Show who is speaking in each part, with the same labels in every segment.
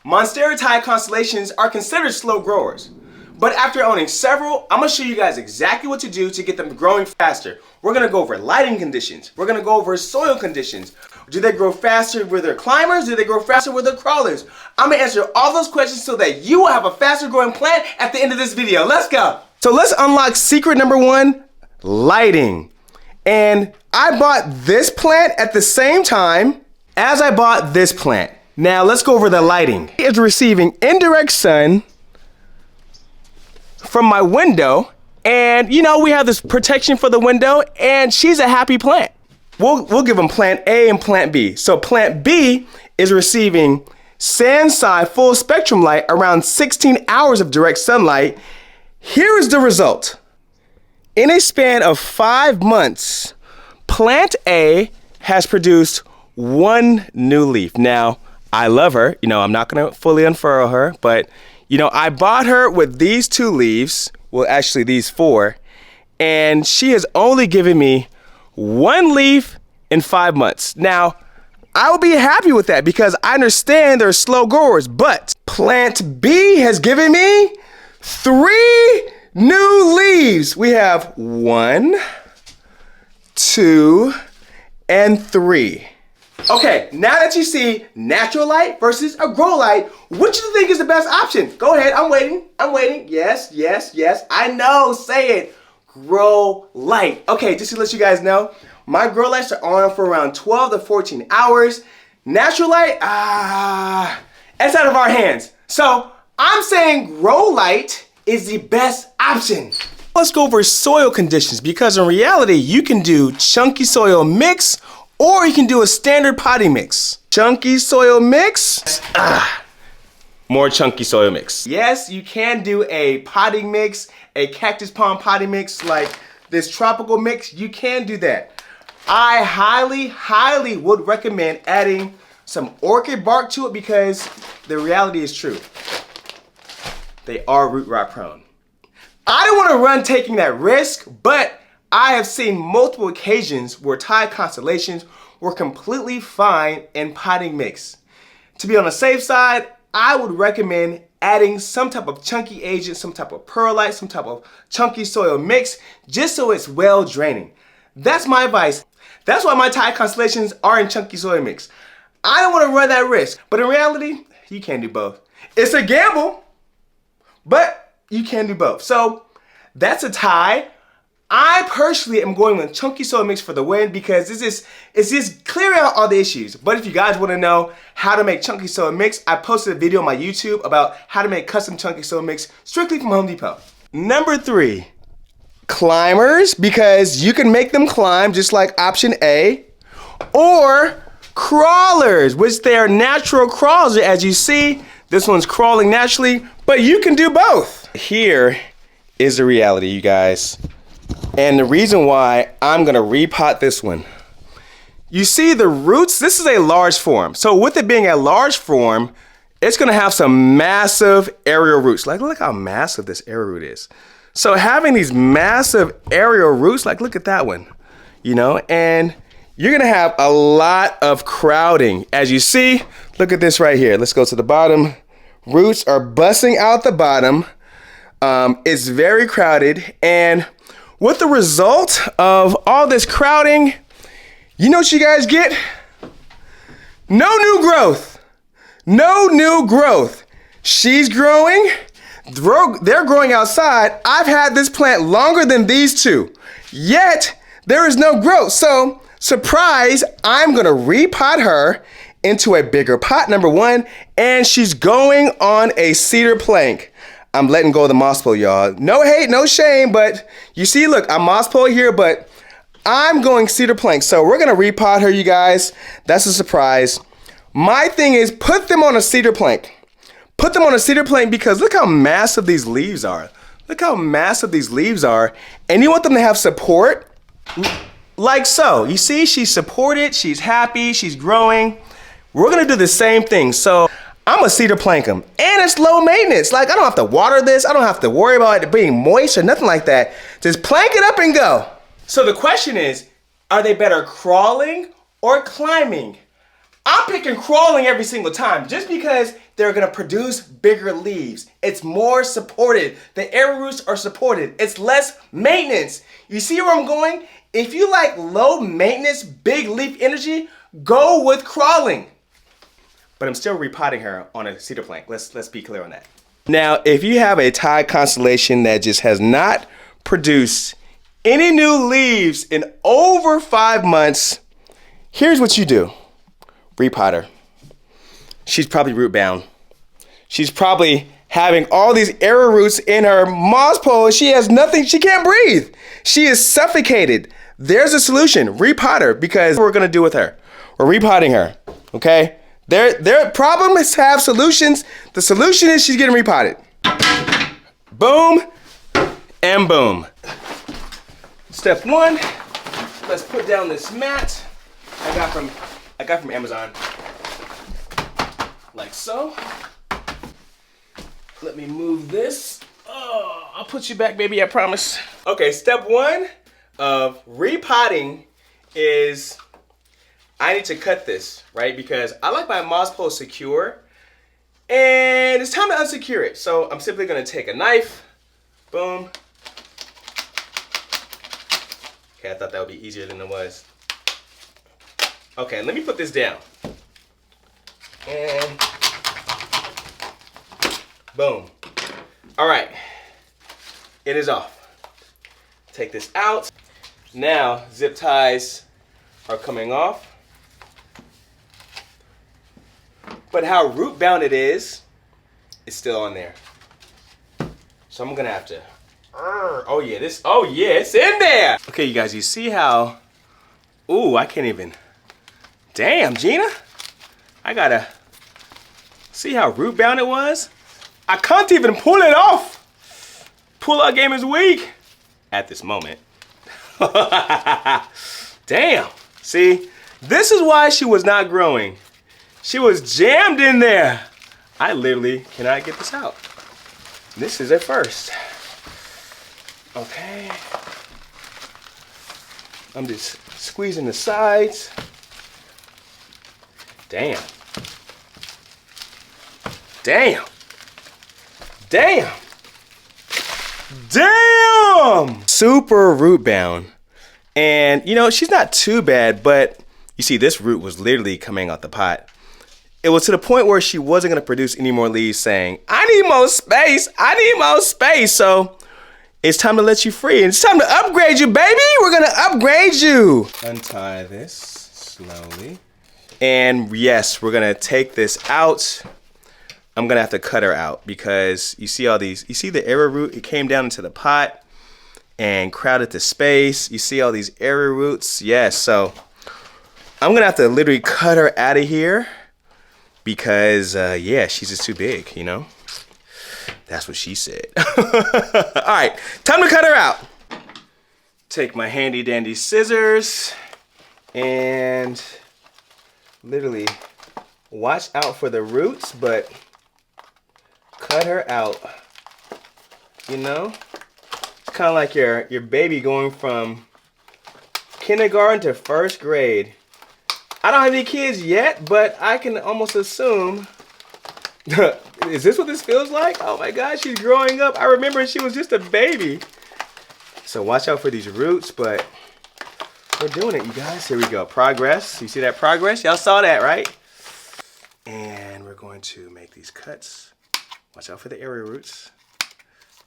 Speaker 1: Monstera Thai Constellations are considered slow growers. But after owning several, I'm going to show you guys exactly what to do to get them growing faster. We're going to go over lighting conditions. We're going to go over soil conditions. Do they grow faster with their climbers? Do they grow faster with their crawlers? I'm going to answer all those questions so that you will have a faster growing plant at the end of this video. Let's go. So let's unlock secret number one, lighting. And I bought this plant at the same time as I bought this plant. Now let's go over the lighting. It's receiving indirect sun from my window, and you know, we have this protection for the window, and she's a happy plant. We'll give them plant A and plant B. So plant B is receiving sun-side full spectrum light around 16 hours of direct sunlight. Here is the result. In a span of 5 months, plant A has produced 1 new leaf. Now, I love her. You know, I'm not gonna fully unfurl her, but you know, I bought her with these 2 leaves, well actually these 4, and she has only given me 1 leaf in 5 months. Now, I will be happy with that because I understand they're slow growers, but plant B has given me 3 new leaves. We have 1, 2, and 3. Okay, now that you see natural light versus a grow light, which do you think is the best option? Go ahead, I'm waiting. Yes, yes, yes. I know, say it. Grow light. Okay, just to let you guys know, my grow lights are on for around 12 to 14 hours. Natural light, it's out of our hands. So I'm saying grow light is the best option. Let's go over soil conditions because in reality, you can do chunky soil mix or you can do a standard potting mix. Chunky soil mix, more chunky soil mix. Yes, you can do a potting mix, a cactus pond potting mix like this tropical mix, you can do that. I highly would recommend adding some orchid bark to it because the reality is true. They are root rot prone. I don't want to run taking that risk, but I have seen multiple occasions where Thai constellations were completely fine in potting mix. To be on the safe side, I would recommend adding some type of chunky agent, some type of perlite, some type of chunky soil mix, just so it's well draining. That's my advice. That's why my Thai constellations are in chunky soil mix. I don't want to run that risk, but in reality, you can do both. It's a gamble, but you can do both. So that's a tie. I personally am going with chunky soil mix for the win because it's just clearing out all the issues. But if you guys want to know how to make chunky soil mix, I posted a video on my YouTube about how to make custom chunky soil mix strictly from Home Depot. Number 3, climbers, because you can make them climb just like option A, or crawlers, which they are natural crawlers. As you see, this one's crawling naturally, but you can do both. Here is the reality, you guys. And the reason why I'm gonna repot this one. You see the roots, this is a large form. So with it being a large form, it's gonna have some massive aerial roots. Like, look how massive this aerial root is. So having these massive aerial roots, like look at that one, you know, and you're gonna have a lot of crowding. As you see, look at this right here. Let's go to the bottom. Roots are busting out the bottom. It's very crowded, and with the result of all this crowding, you know what you guys get? No new growth. No new growth. She's growing. They're growing outside. I've had this plant longer than these 2, yet there is no growth. So, surprise, I'm gonna repot her into a bigger pot, number 1, and she's going on a cedar plank. I'm letting go of the moss pole, y'all. No hate, no shame, but you see, look, I'm moss pole here, but I'm going cedar plank. So we're gonna repot her, you guys. That's a surprise. My thing is put them on a cedar plank. Put them on a cedar plank because look how massive these leaves are. Look how massive these leaves are. And you want them to have support like so. You see, she's supported, she's happy, she's growing. We're gonna do the same thing. So I'm a cedar plank them, and it's low maintenance. Like, I don't have to water this. I don't have to worry about it being moist or nothing like that. Just plank it up and go. So the question is, are they better crawling or climbing? I'm picking crawling every single time just because they're gonna produce bigger leaves. It's more supported. The air roots are supported. It's less maintenance. You see where I'm going? If you like low maintenance, big leaf energy, go with crawling. But I'm still repotting her on a cedar plank. Let's be clear on that. Now, if you have a Thai constellation that just has not produced any new leaves in over 5 months, here's what you do. Repot her. She's probably root bound. She's probably having all these air roots in her moss pole. She has nothing, she can't breathe. She is suffocated. There's a solution, repot her, because what we're gonna do with her. We're repotting her, okay? Their problems have solutions. The solution is she's getting repotted. Boom and boom. Step 1, let's put down this mat I got from Amazon. Like so. Let me move this. Oh, I'll put you back, baby, I promise. Okay, step 1 of repotting is I need to cut this, right? Because I like my moss pole secure and it's time to unsecure it. So I'm simply gonna take a knife, boom. Okay, I thought that would be easier than it was. Okay, let me put this down. And boom. All right, it is off. Take this out. Now, zip ties are coming off. But how root bound it is still on there. So I'm gonna have to, oh yeah, it's in there. Okay, you guys, you see how, ooh, I can't even, damn, Gina. I gotta see how root bound it was. I can't even pull it off. Pull out game is weak at this moment. Damn, see, this is why she was not growing. She was jammed in there. I literally cannot get this out. This is a first. Okay. I'm just squeezing the sides. Damn. Damn. Damn. Damn. Super root bound. And you know, she's not too bad, but you see this root was literally coming out the pot. It was to the point where she wasn't gonna produce any more leaves saying, I need more space, I need more space. So it's time to let you free. It's time to upgrade you, baby. We're gonna upgrade you. Untie this slowly. And yes, we're gonna take this out. I'm gonna have to cut her out because you see all these, you see the arrow root, it came down into the pot and crowded the space. You see all these arrow roots, yes. So I'm gonna have to literally cut her out of here because yeah, she's just too big, you know? That's what she said. All right, time to cut her out. Take my handy dandy scissors and literally watch out for the roots, but cut her out. You know? It's kind of like your baby going from kindergarten to first grade. I don't have any kids yet, but I can almost assume. Is this what this feels like? Oh my God, she's growing up. I remember she was just a baby. So watch out for these roots, but we're doing it, you guys. Here we go, progress. You see that progress? Y'all saw that, right? And we're going to make these cuts. Watch out for the area roots.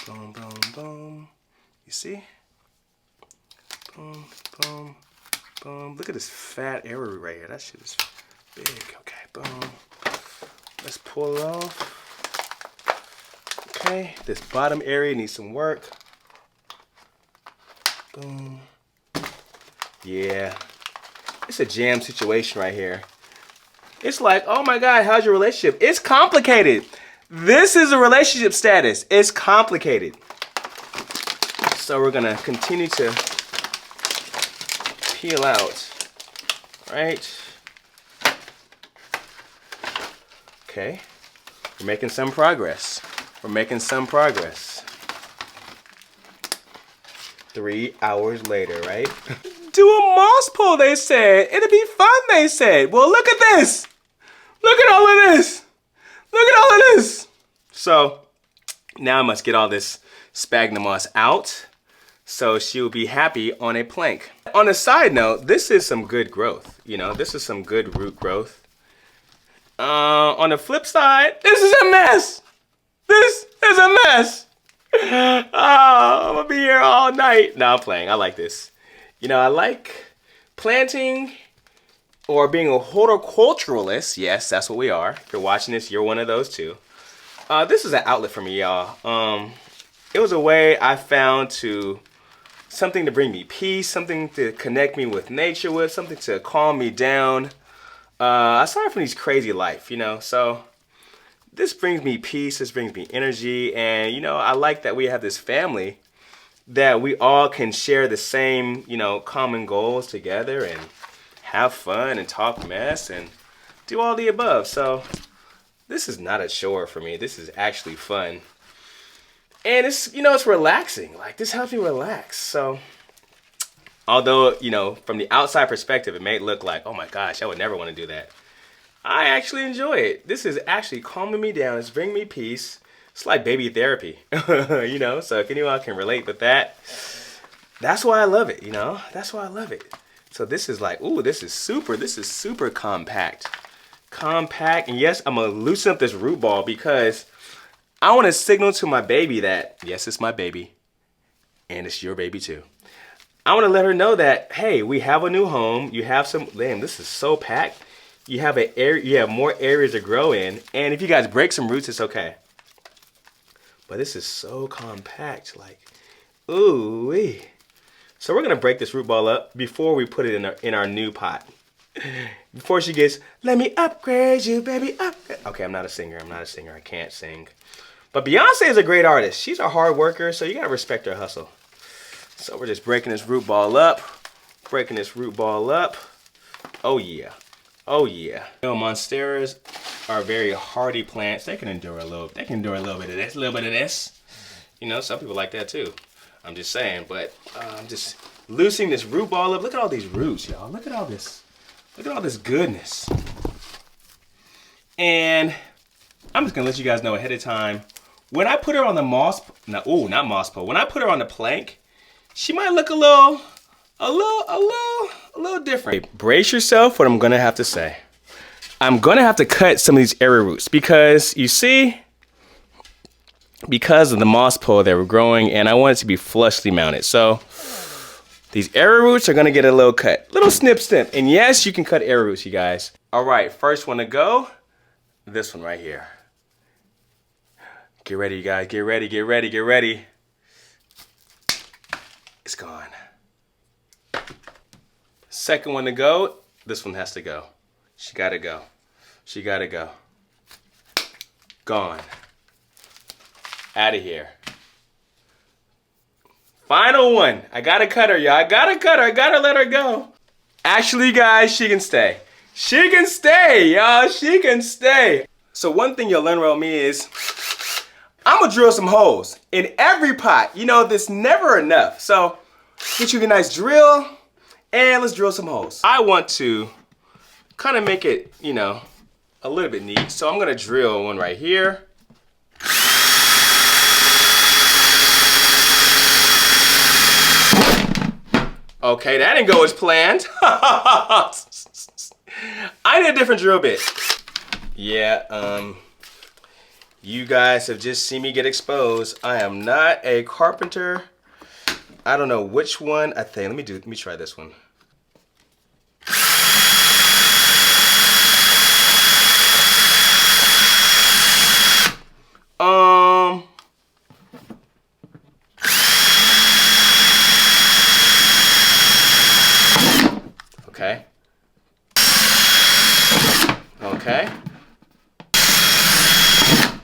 Speaker 1: Boom, boom, boom. You see? Boom, boom, boom. Look at this fat area root right here. That shit is big. Okay, boom. Let's pull it off. Okay, this bottom area needs some work. Boom. Yeah, it's a jam situation right here. It's like, oh my God, how's your relationship? It's complicated. This is a relationship status. It's complicated. So we're gonna continue to peel out, right? Okay, we're making some progress. We're making some progress. 3 hours later, right? Do a moss pull, they said. It'll be fun, they said. Well, look at this. Look at all of this. Look at all of this. So now I must get all this sphagnum moss out so she will be happy on a plank. On a side note, this is some good growth. You know, this is some good root growth. On the flip side, this is a mess. This is a mess. Oh, I'm gonna be here all night. No, I'm playing. I like this. You know, I like planting or being a horticulturalist. Yes, that's what we are. If you're watching this, you're one of those too. This is an outlet for me, y'all. It was a way I found something to bring me peace, something to connect me with nature with, something to calm me down. Aside from these crazy life, you know, so this brings me peace, this brings me energy, and you know, I like that we have this family that we all can share the same, you know, common goals together and have fun and talk mess and do all the above. So this is not a chore for me. This is actually fun. And it's, you know, it's relaxing. Like, this helps me relax. So although, you know, from the outside perspective, it may look like, oh my gosh, I would never want to do that. I actually enjoy it. This is actually calming me down. It's bringing me peace. It's like baby therapy, you know? So if anyone can relate with that, that's why I love it, you know? That's why I love it. So this is like, ooh, this is super compact. Compact, and yes, I'm gonna loosen up this root ball because I wanna signal to my baby that, yes, it's my baby, and it's your baby too. I wanna let her know that, hey, we have a new home. You have some, damn, this is so packed. You have more areas to grow in, and if you guys break some roots, it's okay. But this is so compact, like, ooh-wee. So we're gonna break this root ball up before we put it in our new pot. Before she gets, let me upgrade you, baby, upgrade. Okay, I'm not a singer, I can't sing. But Beyonce is a great artist. She's a hard worker, so you gotta respect her hustle. So we're just breaking this root ball up, Oh yeah. Oh yeah. You know, Monsteras are very hardy plants. They can endure a little bit of this, You know, some people like that too. I'm just saying, but I'm just loosening this root ball up. Look at all these roots, y'all. Look at all this. Look at all this goodness. And I'm just gonna let you guys know ahead of time, when I put her on the moss, not moss pole, when I put her on the plank, she might look a little different. Brace yourself what I'm gonna have to say. I'm gonna have to cut some of these area roots because you see, because of the moss pole that were growing, and I want it to be flushly mounted. So these area roots are gonna get a little cut, little snip. And yes, you can cut area roots, you guys. All right, first one to go, this one right here. Get ready, you guys, get ready. It's gone. Second one to go, this one has to go. She gotta go. Gone. Out of here. Final one. I gotta cut her, y'all. I gotta let her go. Actually, guys, she can stay. Y'all. She can stay. So one thing you'll learn about me is I'm gonna drill some holes in every pot. You know, there's never enough. So get you a nice drill and let's drill some holes. I want to kind of make it, you know, a little bit neat. So I'm gonna drill one right here. Okay, that didn't go as planned. I need a different drill bit. Yeah, you guys have just seen me get exposed. I am not a carpenter. I don't know which one. I think, let me try this one. Okay.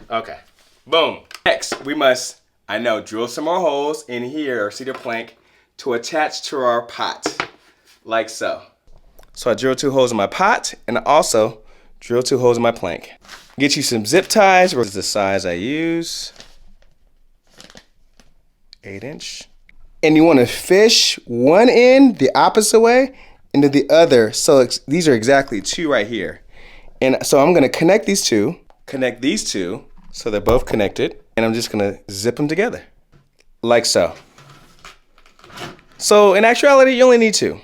Speaker 1: Okay. Boom. Next, we must, I know, drill some more holes in here, cedar plank, to attach to our pot, like so. So I drilled 2 holes in my pot, and I also drilled 2 holes in my plank. Get you some zip ties, which is the size I use. 8-inch. And you want to fish one end the opposite way and then the other. So these are exactly 2 right here. And so I'm going to connect these 2. connect these two so they're both connected, and I'm just gonna zip them together, like so. So in actuality, you only need two.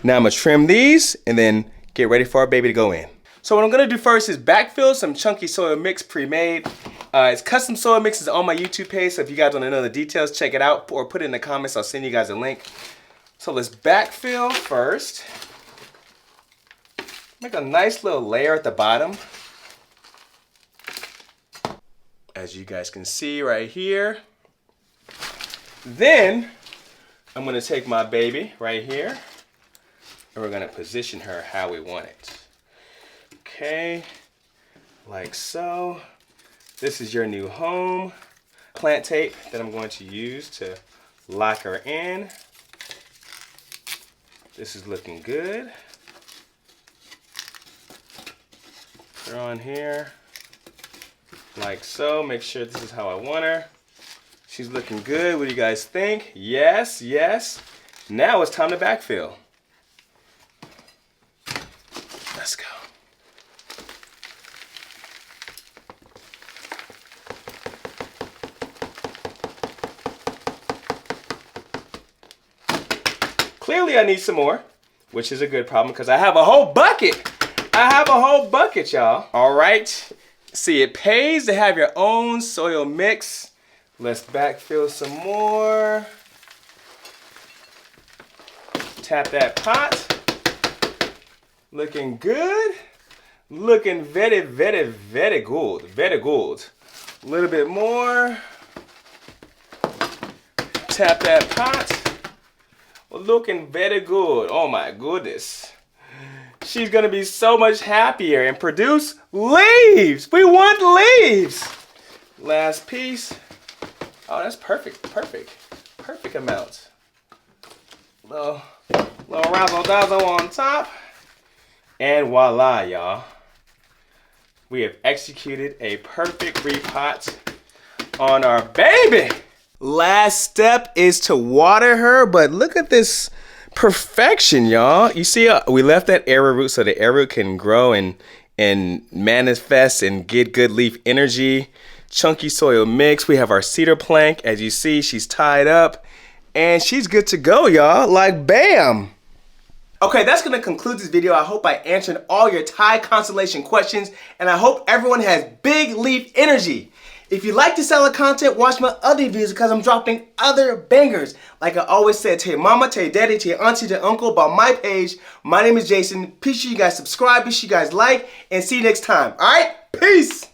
Speaker 1: Now I'm gonna trim these and then get ready for our baby to go in. So what I'm gonna do first is backfill some chunky soil mix pre-made. It's custom soil mixes on my YouTube page, so if you guys want to know the details, check it out or put it in the comments. I'll send you guys a link. So let's backfill first. Make a nice little layer at the bottom. As you guys can see right here. Then I'm gonna take my baby right here and we're gonna position her how we want it. Okay, like so. This is your new home. Plant tape that I'm going to use to lock her in. This is looking good. Put her on here, like so. Make sure this is how I want her. She's looking good. What do you guys think? Yes, yes. Now it's time to backfill. Let's go. Clearly I need some more, which is a good problem because I have a whole bucket. I have a whole bucket, y'all. All right. See, it pays to have your own soil mix. Let's backfill some more. Tap that pot. Looking good. Looking very, very, very good. Very good. A little bit more. Tap that pot. Looking very good. Oh my goodness. She's gonna be so much happier and produce leaves. We want leaves. Last piece. Oh, that's perfect, perfect, perfect amount. Little razzle dazzle on top. And voila, y'all. We have executed a perfect repot on our baby. Last step is to water her, but look at this perfection, y'all. You see, we left that arrowroot so the arrowroot can grow and manifest and get good leaf energy. Chunky soil mix. We have our cedar plank. As you see, she's tied up and she's good to go, y'all. Like, bam. Okay, that's gonna conclude this video. I hope I answered all your Thai Constellation questions, and I hope everyone has big leaf energy. If you like this style of content, watch my other videos because I'm dropping other bangers. Like I always said, tell your mama, tell your daddy, tell your auntie, tell your uncle about my page. My name is Jason. Be sure you guys subscribe, be sure you guys like, and see you next time. All right, peace.